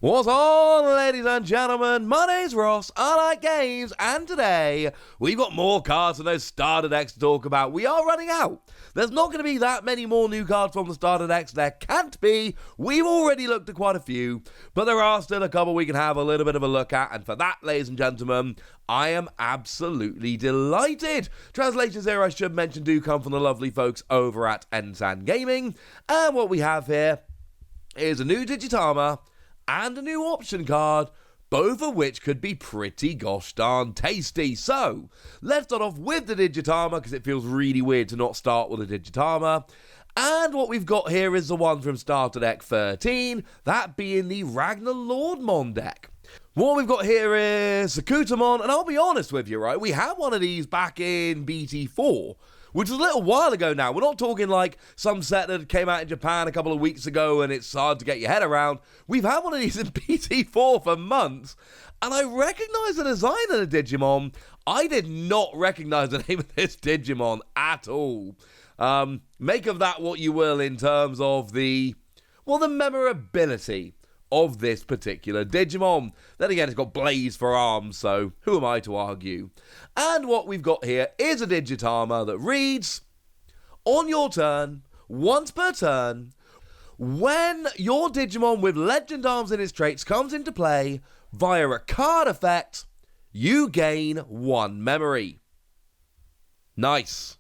What's on, ladies and gentlemen? My name's Ross, I like games, and today we've got more cards from those starter decks to talk about. We are running out. There's not going to be that many more new cards from the starter decks. There can't be. We've already looked at quite a few, but there are still a couple we can have a little bit of a look at, and for that, ladies and gentlemen, I am absolutely delighted. Translations here, I should mention, do come from the lovely folks over at Ensan Gaming, and what we have here is a new Digitama and a new option card, both of which could be pretty gosh darn tasty. So, let's start off with the Digitama, because it feels really weird to not start with a Digitama. And what we've got here is the one from Starter Deck 13, that being the RangaLoardmon deck. What we've got here is Digimon, and I'll be honest with you, right? We had one of these back in BT4, which was a little while ago now. We're not talking like some set that came out in Japan a couple of weeks ago and it's hard to get your head around. We've had one of these in BT4 for months, and I recognise the design of the Digimon. I did not recognise the name of this Digimon at all. Make of that what you will in terms of the memorability of this particular Digimon. Then again, it's got blades for arms, so who am I to argue? And what we've got here is a Digitama that reads, on your turn, once per turn, when your Digimon with Legend Arms in its traits comes into play via a card effect, you gain 1 memory. Nice.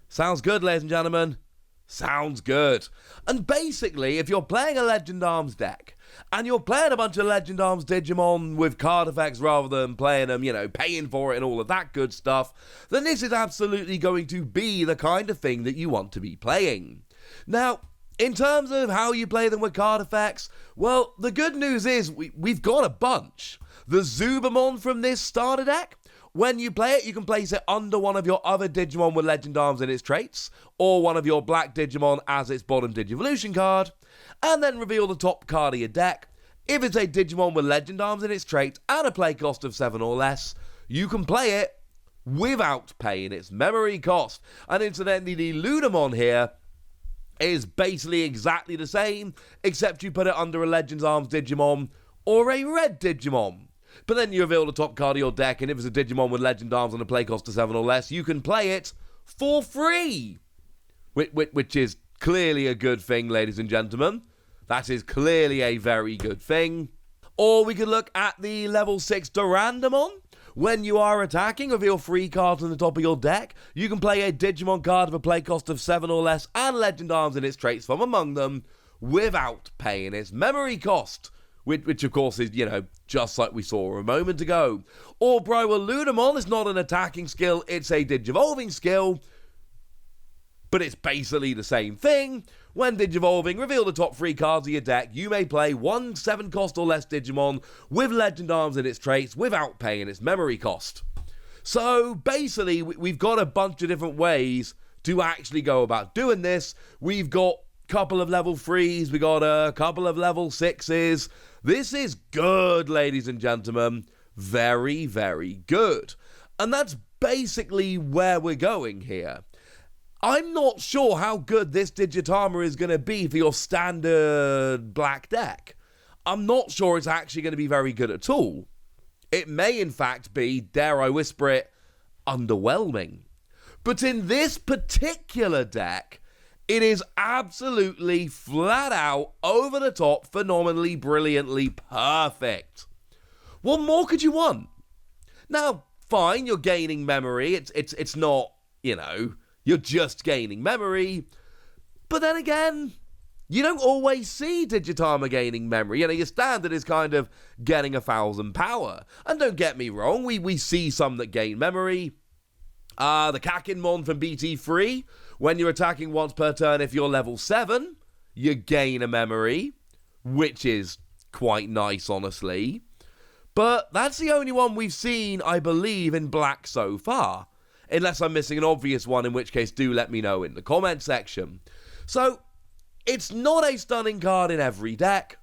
Sounds good, ladies and gentlemen. Sounds good. And basically, if you're playing a Legend Arms deck, and you're playing a bunch of Legend Arms Digimon with card effects rather than playing them, paying for it and all of that good stuff, then this is absolutely going to be the kind of thing that you want to be playing. Now, in terms of how you play them with card effects, well, the good news is we've got a bunch. The Zubamon from this starter deck, when you play it, you can place it under one of your other Digimon with Legend Arms in its traits, or one of your black Digimon as its bottom Digivolution card, and then reveal the top card of your deck. If it's a Digimon with Legend Arms in its traits and a play cost of 7 or less, you can play it without paying its memory cost. And incidentally, the Ludamon here is basically exactly the same, except you put it under a Legend Arms Digimon or a red Digimon. But then you reveal the top card of your deck, and if it's a Digimon with Legend Arms and a play cost of 7 or less, you can play it for free. Which is clearly a good thing, ladies and gentlemen. That is clearly a very good thing. Or we could look at the level 6 Durandamon. When you are attacking, reveal 3 cards on the top of your deck. You can play a Digimon card with a play cost of 7 or less and Legend Arms in its traits from among them without paying its memory cost. Which of course is, just like we saw a moment ago. Or Ludamon is not an attacking skill, it's a Digivolving skill. But it's basically the same thing. When Digivolving, reveal the top 3 cards of your deck. You may play 1 7 cost or less Digimon with Legend Arms in its traits without paying its memory cost. So basically, we've got a bunch of different ways to actually go about doing this. We've got a couple of level 3s, we got a couple of level 6s. This is good, ladies and gentlemen. Very, very good. And that's basically where we're going here. I'm not sure how good this Digitama is going to be for your standard black deck. I'm not sure it's actually going to be very good at all. It may, in fact, be, dare I whisper it, underwhelming. But in this particular deck, it is absolutely flat out, over the top, phenomenally, brilliantly perfect. What more could you want? Now, fine, you're gaining memory. It's not, you're just gaining memory. But then again, you don't always see Digitama gaining memory. Your standard is kind of getting 1,000 power. And don't get me wrong, we see some that gain memory. The Kakinmon from BT3, when you're attacking once per turn, if you're level 7, you gain a memory, which is quite nice, honestly. But that's the only one we've seen, I believe, in black so far. Unless I'm missing an obvious one, in which case do let me know in the comment section. So, it's not a stunning card in every deck,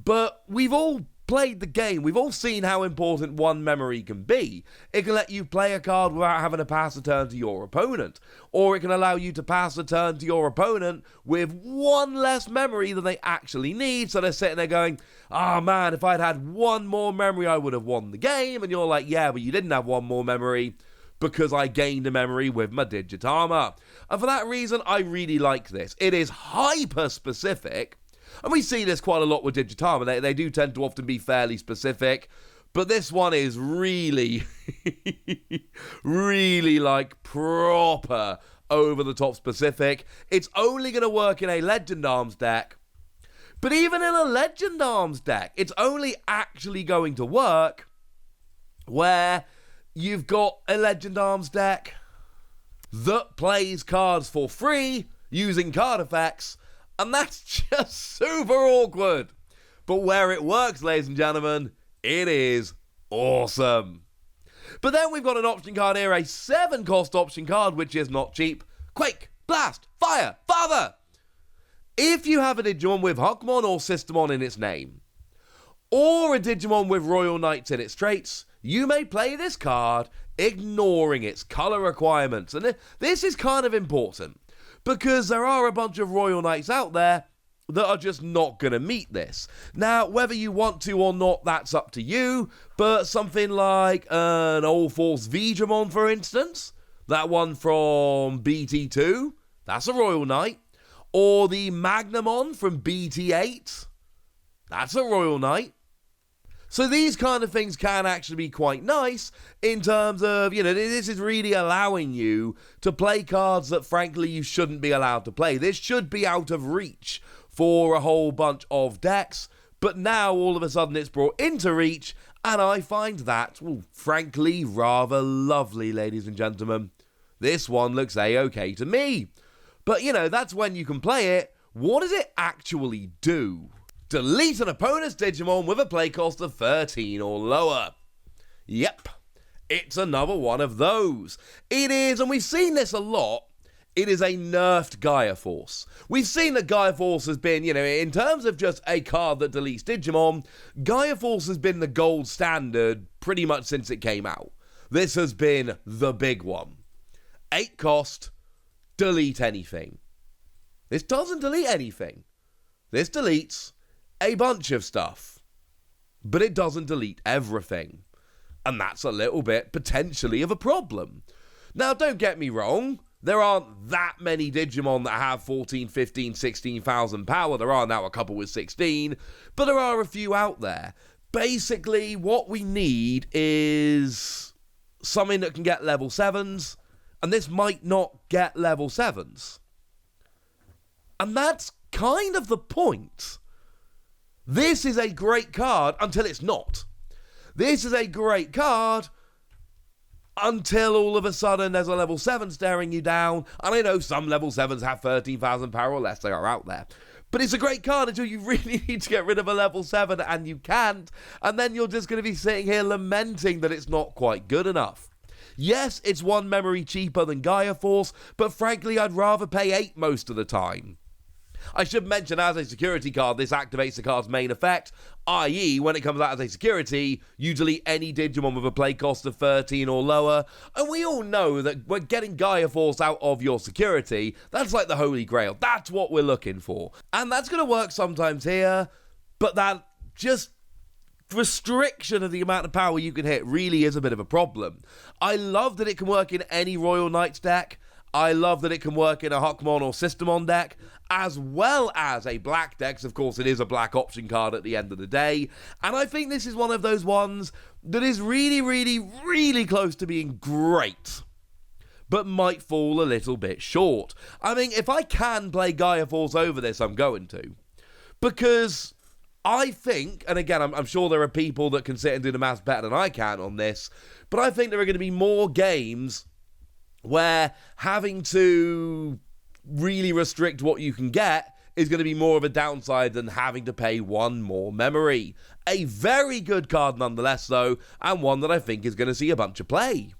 but we've all played the game, we've all seen how important one memory can be. It can let you play a card without having to pass a turn to your opponent, or it can allow you to pass a turn to your opponent with one less memory than they actually need, so they're sitting there going, "Ah, man, if I'd had one more memory, I would have won the game," and you're like, "Yeah, but you didn't have one more memory, because I gained a memory with my Digitama." And for that reason, I really like this. It is hyper-specific, and we see this quite a lot with Digitama. They do tend to often be fairly specific, but this one is really, really like proper over-the-top specific. It's only going to work in a Legend Arms deck, but even in a Legend Arms deck, it's only actually going to work where you've got a Legend Arms deck that plays cards for free using card effects, and that's just super awkward. But where it works, ladies and gentlemen, it is awesome. But then we've got an option card here, a 7-cost option card, which is not cheap. Quake, Blast, Fire, Father! If you have a Digimon with Huckmon or Systemon in its name, or a Digimon with Royal Knights in its traits, you may play this card ignoring its colour requirements. And this is kind of important, because there are a bunch of Royal Knights out there that are just not going to meet this. Now, whether you want to or not, that's up to you, but something like an Old Force Digimon, for instance, that one from BT2, that's a Royal Knight, or the Magnamon from BT8, that's a Royal Knight. So these kind of things can actually be quite nice in terms of, this is really allowing you to play cards that, frankly, you shouldn't be allowed to play. This should be out of reach for a whole bunch of decks, but now all of a sudden it's brought into reach, and I find that, well, frankly, rather lovely, ladies and gentlemen. This one looks A-okay to me. But, that's when you can play it. What does it actually do? Delete an opponent's Digimon with a play cost of 13 or lower. Yep, it's another one of those. It is, and we've seen this a lot, it is a nerfed Gaia Force. We've seen that Gaia Force has been, in terms of just a card that deletes Digimon, Gaia Force has been the gold standard pretty much since it came out. This has been the big one. 8 cost, delete anything. This doesn't delete anything. This deletes a bunch of stuff, but it doesn't delete everything, and that's a little bit potentially of a problem. Now, don't get me wrong, there aren't that many Digimon that have 14, 15, 16,000 power. There are now a couple with 16, but there are a few out there. Basically, what we need is something that can get level 7s, and this might not get level 7s. And that's kind of the point. This is a great card until it's not. This is a great card until all of a sudden there's a level 7 staring you down. And I know some level 7s have 13,000 power or less, they are out there. But it's a great card until you really need to get rid of a level 7 and you can't. And then you're just going to be sitting here lamenting that it's not quite good enough. Yes, it's 1 memory cheaper than Gaia Force, but frankly I'd rather pay 8 most of the time. I should mention, as a security card, this activates the card's main effect, i.e., when it comes out as a security, you delete any Digimon with a play cost of 13 or lower, and we all know that when getting Gaia Force out of your security, that's like the holy grail. That's what we're looking for. And that's going to work sometimes here, but that just restriction of the amount of power you can hit really is a bit of a problem. I love that it can work in any Royal Knights deck. I love that it can work in a Huckmon or Systemon deck, as well as a black deck, 'cause of course it is a black option card at the end of the day, and I think this is one of those ones that is really, really, really close to being great, but might fall a little bit short. I mean, if I can play Gaia Force over this, I'm going to, because I think, and again, I'm sure there are people that can sit and do the maths better than I can on this, but I think there are going to be more games where having to really restrict what you can get is going to be more of a downside than having to pay 1 more memory. A very good card nonetheless, though, and one that I think is going to see a bunch of play.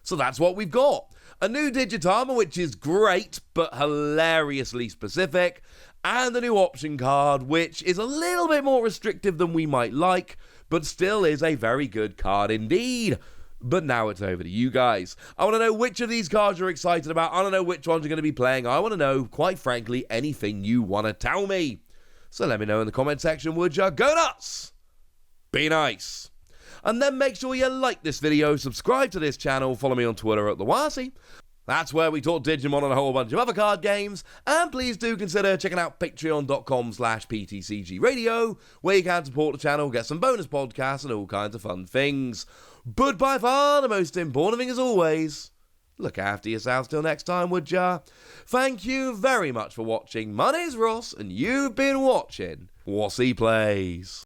So that's what we've got. A new Digitama, which is great, but hilariously specific, and the new option card, which is a little bit more restrictive than we might like, but still is a very good card indeed. But now it's over to you guys. I want to know which of these cards you're excited about. I want to know which ones you're going to be playing. I want to know, quite frankly, anything you want to tell me. So let me know in the comment section, would ya? Go nuts! Be nice. And then make sure you like this video, subscribe to this channel, follow me on Twitter at TheWasi. That's where we talk Digimon and a whole bunch of other card games. And please do consider checking out patreon.com/PTCG Radio, where you can support the channel, get some bonus podcasts and all kinds of fun things. But by far the most important thing as always, look after yourselves till next time, would ya? Thank you very much for watching. My name's Ross, and you've been watching Wasi Plays.